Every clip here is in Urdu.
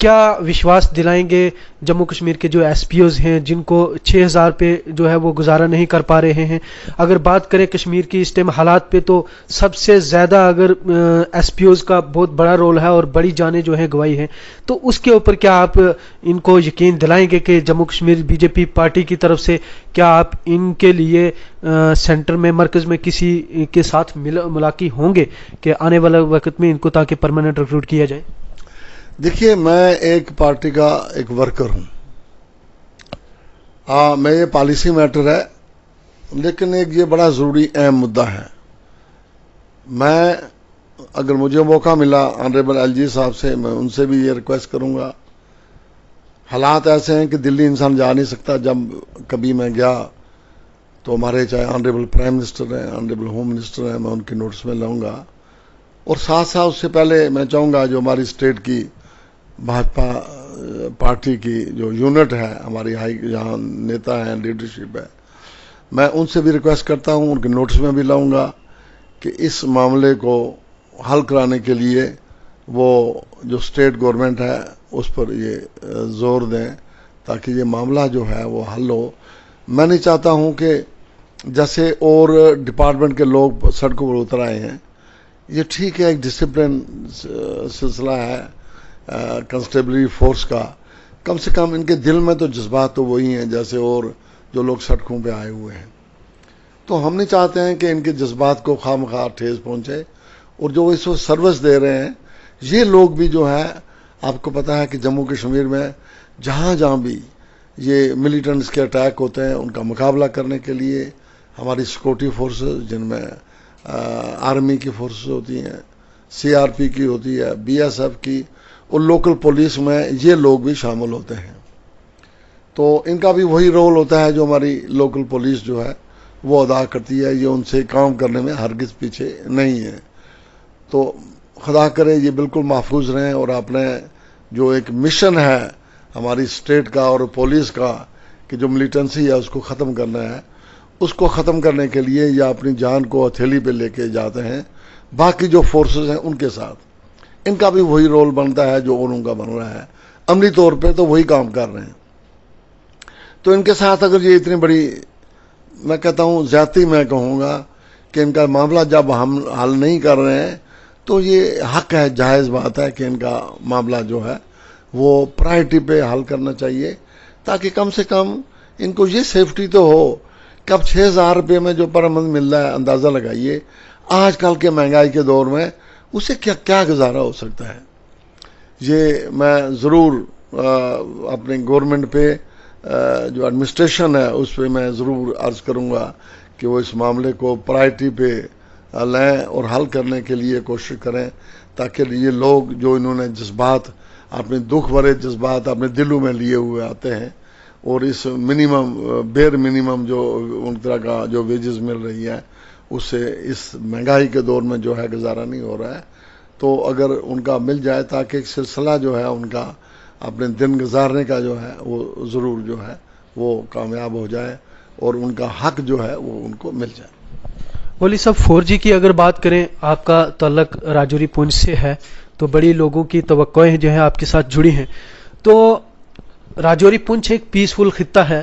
کیا وشواس دلائیں گے جموں کشمیر کے جو ایس پی اوز ہیں جن کو 6000 پہ جو ہے وہ گزارا نہیں کر پا رہے ہیں؟ اگر بات کریں کشمیر کی اس ٹائم حالات پہ تو سب سے زیادہ اگر ایس پی اوز کا بہت بڑا رول ہے اور بڑی جانیں جو ہیں گوائی ہیں، تو اس کے اوپر کیا آپ ان کو یقین دلائیں گے کہ Jammu Kashmir B J P party کی طرف سے کیا آپ ان کے لیے سینٹر میں مرکز میں کسی کے ساتھ ملاقات ہوں گے کہ آنے والے وقت میں ان کو تاکہ پرماننٹ ریکروٹ کیا جائے؟ دیکھیے، میں ایک پارٹی کا ایک ورکر ہوں. میں یہ پالیسی میٹر ہے، لیکن ایک یہ بڑا ضروری اہم مدعا ہے. میں اگر مجھے موقع ملا آنریبل ایل جی صاحب سے، میں ان سے بھی یہ ریکویسٹ کروں گا. حالات ایسے ہیں کہ دلی انسان جا نہیں سکتا. جب کبھی میں گیا تو ہمارے چاہے آنریبل پرائم منسٹر ہیں، آنریبل ہوم منسٹر ہیں، میں ان کی نوٹس میں لاؤں گا. اور ساتھ ساتھ اس سے پہلے میں چاہوں گا جو ہماری اسٹیٹ کی بھاجپا پارٹی کی جو یونٹ ہے، ہماری ہائی جہاں نیتا ہیں، لیڈرشپ ہے، میں ان سے بھی ریکویسٹ کرتا ہوں، ان کے نوٹس میں بھی لاؤں گا کہ اس معاملے کو حل کرانے کے لیے وہ جو اسٹیٹ گورنمنٹ ہے اس پر یہ زور دیں تاکہ یہ معاملہ جو ہے وہ حل ہو. میں نہیں چاہتا ہوں کہ جیسے اور ڈپارٹمنٹ کے لوگ سڑکوں پر اتر آئے ہیں، یہ ٹھیک ہے، ایک ڈسپلن سلسلہ ہے کنسٹیبلری فورس کا، کم سے کم ان کے دل میں تو جذبات تو وہی ہیں جیسے اور جو لوگ سڑکوں پہ آئے ہوئے ہیں. تو ہم نہیں چاہتے ہیں کہ ان کے جذبات کو خواہ مخواہ ٹھیس پہنچے. اور جو اس وقت سروس دے رہے ہیں یہ لوگ بھی جو ہے، آپ کو پتا ہے کہ جموں کشمیر میں جہاں جہاں بھی یہ ملیٹنٹس کے اٹیک ہوتے ہیں ان کا مقابلہ کرنے کے لیے ہماری سیکورٹی فورسز، جن میں آرمی کی فورسز ہوتی ہیں، سی آر پی کی ہوتی ہے، بی ایس ایف کی، اور لوکل پولیس میں یہ لوگ بھی شامل ہوتے ہیں. تو ان کا بھی وہی رول ہوتا ہے جو ہماری لوکل پولیس جو ہے وہ ادا کرتی ہے. یہ ان سے کام کرنے میں ہرگز پیچھے نہیں ہے. تو خدا کرے یہ بالکل محفوظ رہیں، اور اپنے جو ایک مشن ہے ہماری اسٹیٹ کا اور پولیس کا کہ جو ملیٹنسی ہے اس کو ختم کرنا ہے، اس کو ختم کرنے کے لیے یا اپنی جان کو ہتھیلی پہ لے کے جاتے ہیں. باقی جو فورسز ہیں ان کے ساتھ ان کا بھی وہی رول بنتا ہے جو ان کا بن رہا ہے. عملی طور پہ تو وہی کام کر رہے ہیں. تو ان کے ساتھ اگر یہ اتنی بڑی، میں کہتا ہوں زیادتی میں کہوں گا کہ ان کا معاملہ جب ہم حل نہیں کر رہے ہیں تو یہ حق ہے، جائز بات ہے کہ ان کا معاملہ جو ہے وہ پرائرٹی پہ حل کرنا چاہیے تاکہ کم سے کم ان کو یہ سیفٹی تو ہو کہ اب 6000 روپے میں جو پر منتھ مل رہا ہے، اندازہ لگائیے آج کل کے مہنگائی کے دور میں اسے کیا گزارا ہو سکتا ہے. یہ میں ضرور اپنے گورنمنٹ پہ جو ایڈمنسٹریشن ہے اس پہ میں ضرور عرض کروں گا کہ وہ اس معاملے کو پرائرٹی پہ لیں اور حل کرنے کے لیے کوشش کریں تاکہ یہ لوگ جو انہوں نے جذبات، اپنے دکھ بھرے جذبات اپنے دلوں میں لیے ہوئے آتے ہیں، اور اس بیر منیمم جو ان طرح کا جو ویجز مل رہی ہے اس سے اس مہنگائی کے دور میں جو ہے گزارا نہیں ہو رہا ہے. تو اگر ان کا مل جائے تاکہ ایک سلسلہ جو ہے ان کا اپنے دن گزارنے کا جو ہے وہ ضرور جو ہے وہ کامیاب ہو جائے اور ان کا حق جو ہے وہ ان کو مل جائے. ولی صاحب 4G کی اگر بات کریں، آپ کا تعلق راجوری پونچھ سے ہے تو بڑی لوگوں کی توقعیں جو ہیں آپ کے ساتھ جڑی ہیں. تو راجوری پونچھ ایک پیسفل خطہ ہے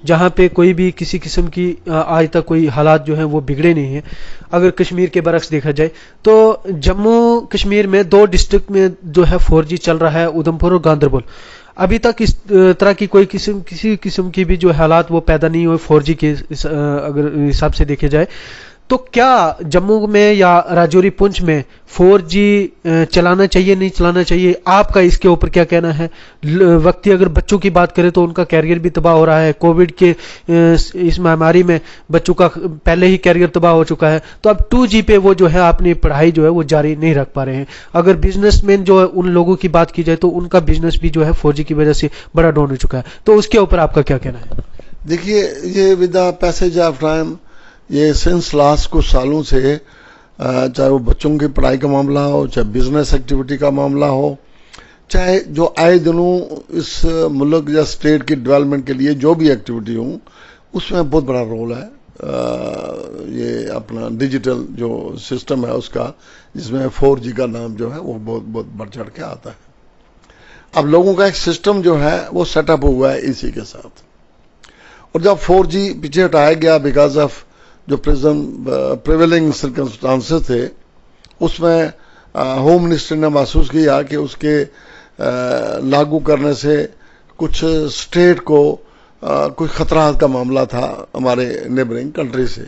جہاں پہ کوئی بھی کسی قسم کی آج تک کوئی حالات جو ہیں وہ بگڑے نہیں ہیں. اگر کشمیر کے برعکس دیکھا جائے تو جموں کشمیر میں 2 ڈسٹرکٹ میں جو ہے 4G چل رہا ہے، ادھمپور اور گاندربل. ابھی تک اس طرح کی کسی قسم کی بھی جو حالات وہ پیدا نہیں ہوئے 4G کے اگر حساب سے دیکھے جائے. تو کیا جموں میں یا راجوری پونچھ میں 4G چلانا چاہیے نہیں چلانا چاہیے؟ آپ کا اس کے اوپر کیا کہنا ہے؟ وقتی اگر بچوں کی بات کریں تو ان کا کیریئر بھی تباہ ہو رہا ہے. کووڈ کے اس مہاماری میں بچوں کا پہلے ہی کیریئر تباہ ہو چکا ہے. تو اب 2G پہ وہ جو ہے اپنی پڑھائی جو ہے وہ جاری نہیں رکھ پا رہے ہیں. اگر بزنس مین جو ہے ان لوگوں کی بات کی جائے تو ان کا بزنس بھی جو ہے 4G کی وجہ سے بڑا ڈاؤن ہو چکا ہے. تو اس کے اوپر آپ کا کیا کہنا ہے؟ دیکھیے، یہ with the passage of time, یہ سنس لاسٹ کچھ سالوں سے چاہے وہ بچوں کی پڑھائی کا معاملہ ہو، چاہے بزنس ایکٹیویٹی کا معاملہ ہو، چاہے جو آئے دنوں اس ملک یا اسٹیٹ کی ڈیولپمنٹ کے لیے جو بھی ایکٹیویٹی ہوں، اس میں بہت بڑا رول ہے یہ اپنا ڈیجیٹل جو سسٹم ہے اس کا، جس میں 4G کا نام جو ہے وہ بہت بہت بڑھ چڑھ کے آتا ہے. اب لوگوں کا ایک سسٹم جو ہے وہ سیٹ اپ ہوا ہے اسی کے ساتھ. اور جب 4G پیچھے ہٹایا گیا بیکاز آف جو پریویلنگ سرکمسٹانسز تھے, اس میں ہوم منسٹر نے محسوس کیا کہ اس کے لاگو کرنے سے کچھ اسٹیٹ کو کچھ خطرات کا معاملہ تھا ہمارے نیبرنگ کنٹری سے.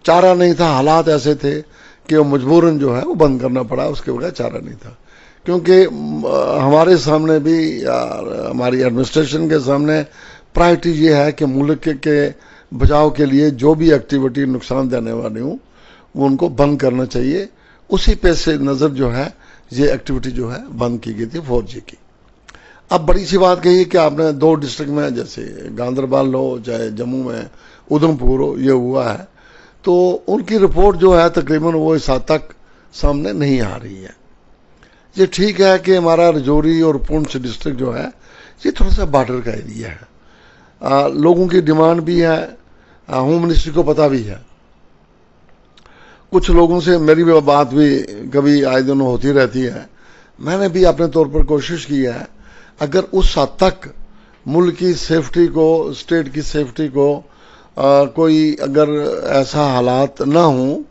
چارہ نہیں تھا, حالات ایسے تھے کہ وہ مجبوراً جو ہے وہ بند کرنا پڑا, اس کے بغیر چارہ نہیں تھا. کیونکہ ہمارے سامنے بھی ہماری ایڈمنسٹریشن کے سامنے پرائرٹی یہ ہے کہ ملک کے بچاؤ کے لیے جو بھی ایکٹیویٹی نقصان دینے والی ہوں وہ ان کو بند کرنا چاہیے. اسی پہ سے نظر جو ہے یہ ایکٹیویٹی جو ہے بند کی گئی تھی 4G کی. اب بڑی سی بات کہی کہ آپ نے 2 ڈسٹرکٹ میں جیسے گاندربل ہو چاہے جموں میں ادھم پور ہو یہ ہوا ہے, تو ان کی رپورٹ جو ہے تقریباً وہ اس حد تک سامنے نہیں آ رہی ہے. یہ ٹھیک ہے کہ ہمارا رجوری اور پونچھ ڈسٹرکٹ جو ہے یہ تھوڑا سا بارڈر کا ایریا ہے, لوگوں کی ڈیمانڈ بھی ہے, ہوم منسٹری کو پتہ بھی ہے. کچھ لوگوں سے میری بھی بات بھی کبھی آئے دن ہوتی رہتی ہے. میں نے بھی اپنے طور پر کوشش کی ہے, اگر اس حد تک ملک کی سیفٹی کو, اسٹیٹ کی سیفٹی کو کوئی اگر ایسا حالات نہ ہوں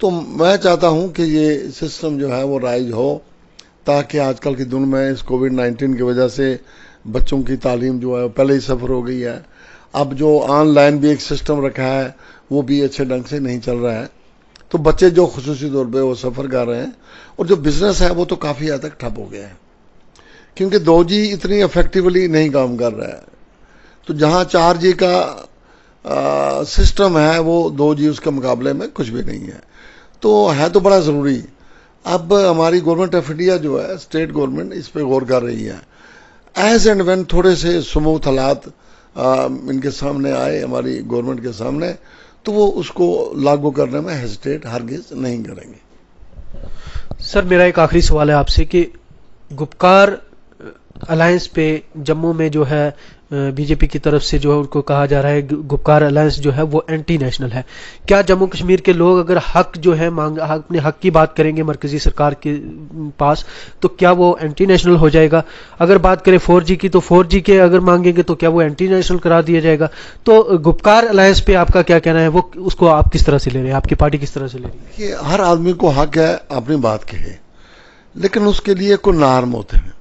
تو میں چاہتا ہوں کہ یہ سسٹم جو ہے وہ رائج ہو, تاکہ آج کل کی دن میں اس کووڈ-19 کی وجہ سے بچوں کی تعلیم جو ہے پہلے ہی سفر ہو گئی ہے. اب جو آن لائن بھی ایک سسٹم رکھا ہے وہ بھی اچھے ڈھنگ سے نہیں چل رہا ہے, تو بچے جو خصوصی طور پہ وہ سفر کر رہے ہیں, اور جو بزنس ہے وہ تو کافی حد تک ٹھپ ہو گیا ہے کیونکہ 2G اتنی افیکٹولی نہیں کام کر رہا ہے. تو جہاں 4G کا سسٹم ہے وہ 2G اس کے مقابلے میں کچھ بھی نہیں ہے, تو ہے تو بڑا ضروری. اب ہماری گورنمنٹ آف انڈیا جو ہے, اسٹیٹ گورنمنٹ اس پہ غور کر رہی ہے. ایز اینڈ وین تھوڑے سے سموتھ حالات ان کے سامنے آئے, ہماری گورنمنٹ کے سامنے, تو وہ اس کو لاگو کرنے میں ہیزیٹیٹ ہرگز نہیں کریں گے. سر میرا ایک آخری سوال ہے آپ سے کہ گپکار الائنس پہ جموں میں جو ہے بی جے پی کی طرف سے جو ہے ان کو کہا جا رہا ہے گپکار الائنس جو ہے وہ اینٹی نیشنل ہے. کیا جموں کشمیر کے لوگ اگر حق جو ہے اپنے حق کی بات کریں گے مرکزی سرکار کے پاس تو کیا وہ اینٹی نیشنل ہو جائے گا؟ اگر بات کریں 4G کی تو 4G کے اگر مانگیں گے تو کیا وہ اینٹی نیشنل قرار دیا جائے گا؟ تو گپکار الائنس پہ آپ کا کیا کہنا ہے, وہ اس کو آپ کس طرح سے لے رہے ہیں, آپ کی پارٹی کس طرح سے لے رہی ہے؟ ہر آدمی کو حق ہے اپنی بات کہے, لیکن اس کے لیے کوئی نارم ہوتے ہیں.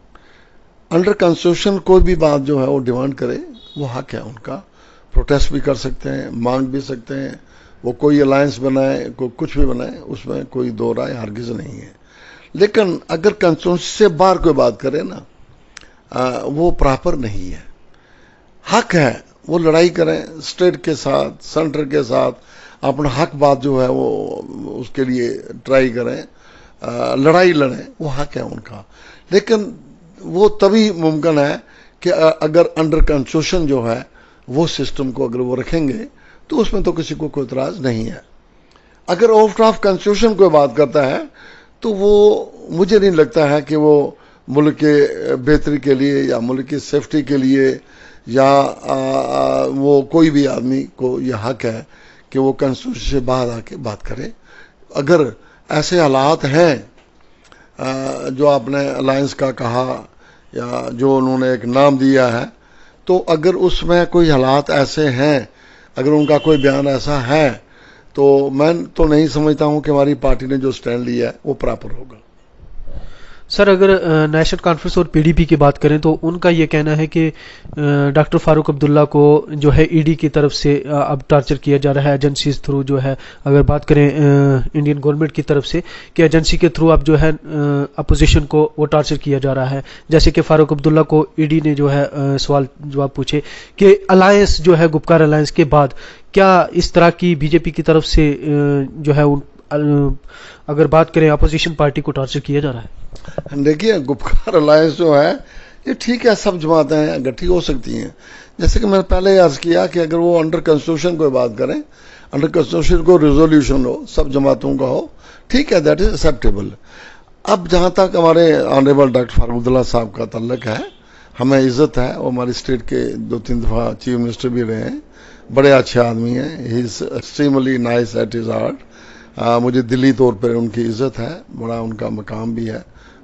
انڈر کنسٹیٹیوشن کوئی بھی بات جو ہے وہ ڈیمانڈ کرے وہ حق ہے ان کا, پروٹیسٹ بھی کر سکتے ہیں, مانگ بھی سکتے ہیں, وہ کوئی الائنس بنائے کوئی کچھ بھی بنائے, اس میں کوئی دو رائے ہرگز نہیں ہے. لیکن اگر کنسٹیٹیوشن سے باہر کوئی بات کرے نا وہ پراپر نہیں ہے. حق ہے وہ لڑائی کریں اسٹیٹ کے ساتھ, سینٹر کے ساتھ, اپنا حق بات جو ہے وہ اس کے لیے ٹرائی کریں, لڑائی لڑیں, وہ حق ہے ان کا. لیکن وہ تبھی ممکن ہے کہ اگر انڈر کنسٹیٹیوشن جو ہے وہ سسٹم کو اگر وہ رکھیں گے تو اس میں تو کسی کو کوئی اعتراض نہیں ہے. اگر آؤٹ آف کنسٹیٹیوشن کوئی بات کرتا ہے تو وہ مجھے نہیں لگتا ہے کہ وہ ملک کے بہتری کے لیے یا ملک کی سیفٹی کے لیے یا وہ کوئی بھی آدمی کو یہ حق ہے کہ وہ کنسٹیٹیوشن سے باہر آ کے بات کرے. اگر ایسے حالات ہیں جو آپ نے الائنس کا کہا یا جو انہوں نے ایک نام دیا ہے, تو اگر اس میں کوئی حالات ایسے ہیں, اگر ان کا کوئی بیان ایسا ہے, تو میں تو نہیں سمجھتا ہوں کہ ہماری پارٹی نے جو سٹینڈ لیا ہے وہ پراپر ہوگا. سر اگر نیشنل کانفرنس اور پی ڈی پی کی بات کریں تو ان کا یہ کہنا ہے کہ ڈاکٹر فاروق عبداللہ کو جو ہے ای ڈی کی طرف سے اب ٹارچر کیا جا رہا ہے ایجنسیز تھرو. جو ہے اگر بات کریں انڈین گورنمنٹ کی طرف سے کہ ایجنسی کے تھرو اب جو ہے اپوزیشن کو وہ ٹارچر کیا جا رہا ہے. جیسے کہ فاروق عبداللہ کو ای ڈی نے جو ہے سوال جواب پوچھے کہ الائنس جو ہے گپکار الائنس کے بعد کیا اس طرح کی بی جے پی کی طرف سے جو ہے اگر بات کریں اپوزیشن پارٹی کو ٹارچر کیا جا رہا ہے؟ دیکھیے گپکار الائنس جو ہے یہ ٹھیک ہے, سب جماعتیں ہیں اکٹھی ہو سکتی ہیں. جیسے کہ میں نے پہلے عرض کیا کہ اگر وہ انڈر کنسٹیٹیوشن کو بات کریں, انڈر کنسٹیٹیوشن کو ریزولوشن ہو سب جماعتوں کا ہو, ٹھیک ہے, دیٹ از ایکسیپٹیبل. اب جہاں تک ہمارے آنریبل ڈاکٹر فاروق عبداللہ صاحب کا تعلق ہے, ہمیں عزت ہے, وہ ہماری اسٹیٹ کے 2-3 دفعہ چیف منسٹر بھی رہے ہیں, بڑے اچھے آدمی ہیں, he is extremely nice at his heart. مجھے دلی طور پر ان کی عزت ہے, بڑا ان کا مقام بھی ہے,